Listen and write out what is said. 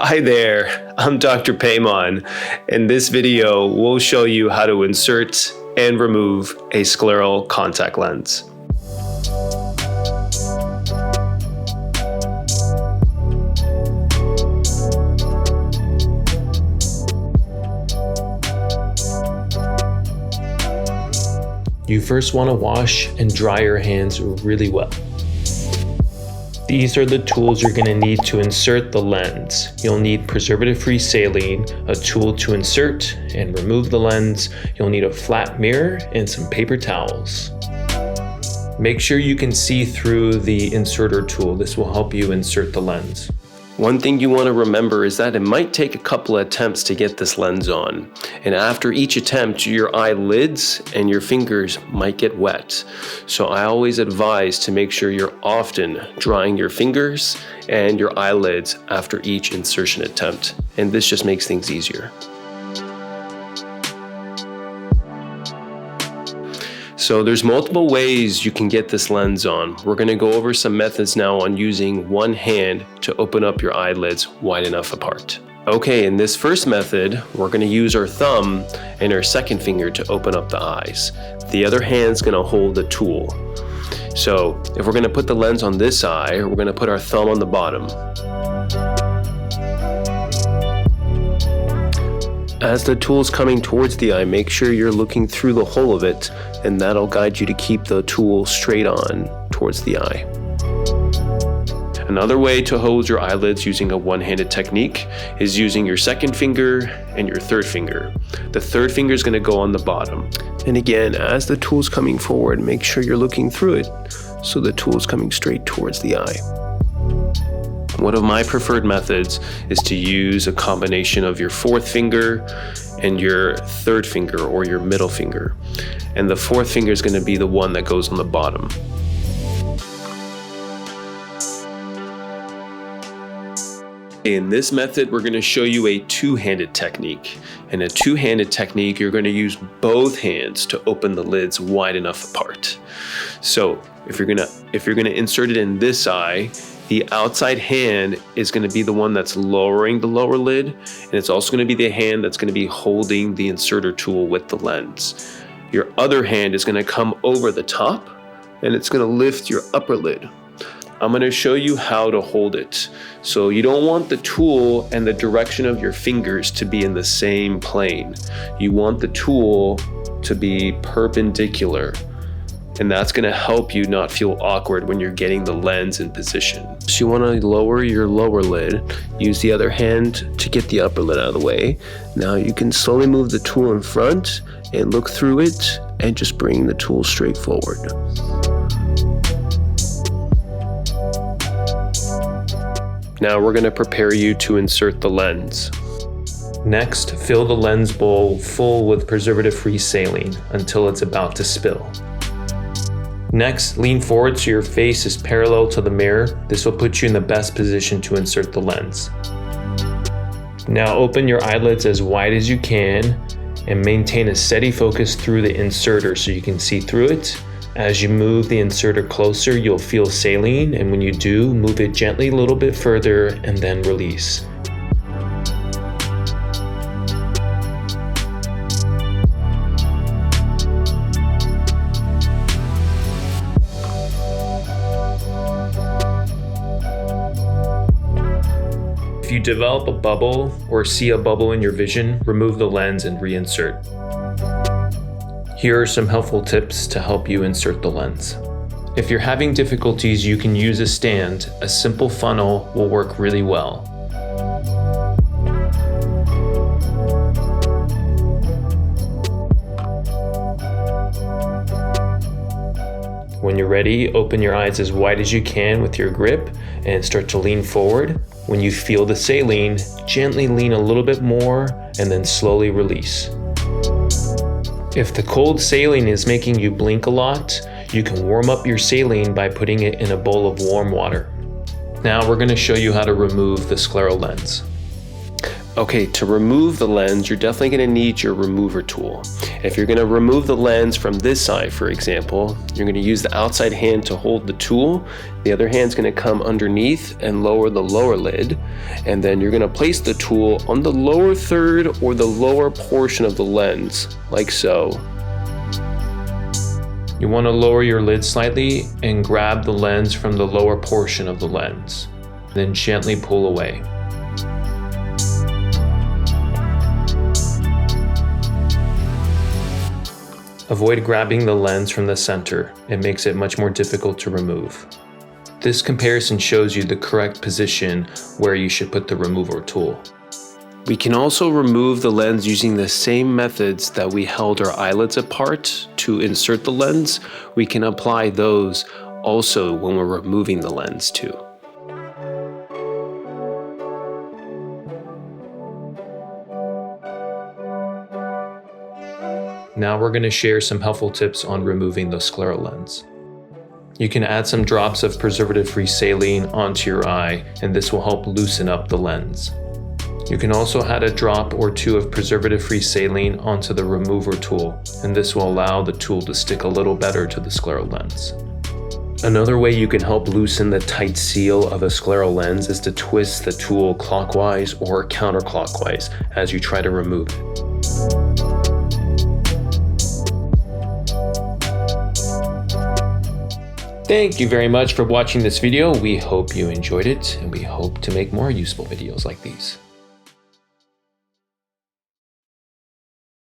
Hi there, I'm Dr. Paymaun. In this video, we'll show you how to insert and remove a scleral contact lens. You first want to wash and dry your hands really well. These are the tools you're going to need to insert the lens. You'll need preservative-free saline, a tool to insert and remove the lens. You'll need a flat mirror and some paper towels. Make sure you can see through the inserter tool. This will help you insert the lens. One thing you want to remember is that it might take a couple of attempts to get this lens on. And after each attempt, your eyelids and your fingers might get wet. So I always advise to make sure you're often drying your fingers and your eyelids after each insertion attempt. And this just makes things easier. So there's multiple ways you can get this lens on. We're going to go over some methods now on using one hand to open up your eyelids wide enough apart. Okay, in this first method, we're going to use our thumb and our second finger to open up the eyes. The other hand's going to hold the tool. So if we're going to put the lens on this eye, we're going to put our thumb on the bottom. As the tool's coming towards the eye, make sure you're looking through the hole of it, and that'll guide you to keep the tool straight on towards the eye. Another way to hold your eyelids using a one-handed technique is using your second finger and your third finger. The third finger is going to go on the bottom. And again, as the tool's coming forward, make sure you're looking through it so the tool's coming straight towards the eye. One of my preferred methods is to use a combination of your fourth finger and your third finger or your middle finger. And the fourth finger is going to be the one that goes on the bottom. In this method, we're going to show you a two-handed technique. In a two-handed technique, you're going to use both hands to open the lids wide enough apart. So if you're going to insert it in this eye, the outside hand is going to be the one that's lowering the lower lid, and it's also going to be the hand that's going to be holding the inserter tool with the lens. Your other hand is going to come over the top, and it's going to lift your upper lid. I'm going to show you how to hold it. So you don't want the tool and the direction of your fingers to be in the same plane. You want the tool to be perpendicular. And that's going to help you not feel awkward when you're getting the lens in position. So you want to lower your lower lid, use the other hand to get the upper lid out of the way. Now you can slowly move the tool in front and look through it and just bring the tool straight forward. Now we're going to prepare you to insert the lens. Next, fill the lens bowl full with preservative-free saline until it's about to spill. Next, lean forward so your face is parallel to the mirror. This will put you in the best position to insert the lens. Now open your eyelids as wide as you can and maintain a steady focus through the inserter so you can see through it. As you move the inserter closer, you'll feel saline, and when you do, move it gently a little bit further and then release. If you develop a bubble or see a bubble in your vision, remove the lens and reinsert. Here are some helpful tips to help you insert the lens. If you're having difficulties, you can use a stand. A simple funnel will work really well. When you're ready, open your eyes as wide as you can with your grip and start to lean forward. When you feel the saline, gently lean a little bit more and then slowly release. If the cold saline is making you blink a lot, you can warm up your saline by putting it in a bowl of warm water. Now we're going to show you how to remove the scleral lens. Okay, to remove the lens, you're definitely going to need your remover tool. If you're going to remove the lens from this side, for example, you're going to use the outside hand to hold the tool. The other hand's going to come underneath and lower the lower lid. And then you're going to place the tool on the lower third or the lower portion of the lens, like so. You want to lower your lid slightly and grab the lens from the lower portion of the lens. Then gently pull away. Avoid grabbing the lens from the center. It makes it much more difficult to remove. This comparison shows you the correct position where you should put the remover tool. We can also remove the lens using the same methods that we held our eyelids apart to insert the lens. We can apply those also when we're removing the lens too. Now we're going to share some helpful tips on removing the scleral lens. You can add some drops of preservative-free saline onto your eye, and this will help loosen up the lens. You can also add a drop or two of preservative-free saline onto the remover tool, and this will allow the tool to stick a little better to the scleral lens. Another way you can help loosen the tight seal of a scleral lens is to twist the tool clockwise or counterclockwise as you try to remove it. Thank you very much for watching this video. We hope you enjoyed it, and we hope to make more useful videos like these.